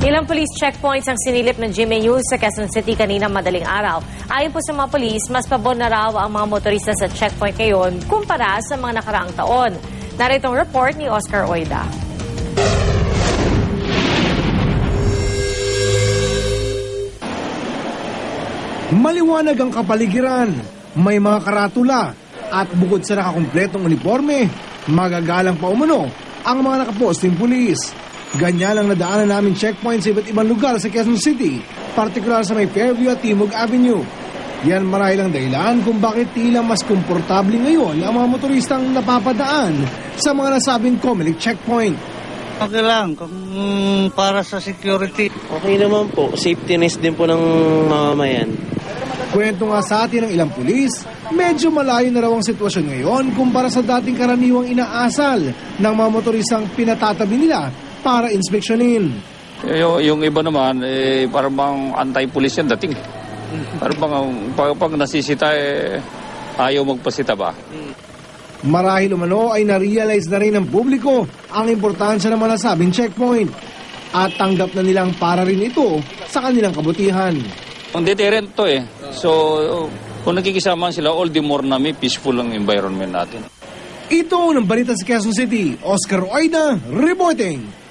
Ilang police checkpoints ang sinilip ng GMA sa Quezon City kanina madaling araw. Ayon po sa mga police, mas pabor na raw ang mga motorista sa checkpoint ngayon kumpara sa mga nakaraang taon. Narito ang report ni Oscar Oida. Maliwanag ang kapaligiran, may mga karatula at bukod sa nakakumpletong uniforme, magagalang pa umano ang mga nakaposting pulis. Ganyan ang nadaanan namin checkpoint sa iba't ibang lugar sa Quezon City, partikular sa may Fairview at Timog Avenue. Yan marahil ang dahilan kung bakit tila mas komportable ngayon ang mga motoristang napapadaan sa mga nasabing Comelec checkpoint. Okay lang, kung para sa security. Okay naman po, safetyness din po ng mamamayan. Kwento nga sa atin ng ilang pulis, medyo malayo na raw ang sitwasyon ngayon kumpara sa dating karaniwang inaasal ng mga motoristang pinatatabi nila para inspeksyonin. Yung iba naman, parang bang anti-police yan dating. Parang bang pag nasisita, ayaw magpasita ba? Marahil umano ay na-realize na rin ng publiko ang importansya ng mga nasabing checkpoint at tanggap na nilang para rin ito sa kanilang kabutihan. Ang deterrent to So, kung nakikisama sila, all the more na may peaceful ang environment natin. Ito ang balita sa Quezon City. Oscar Oida reporting.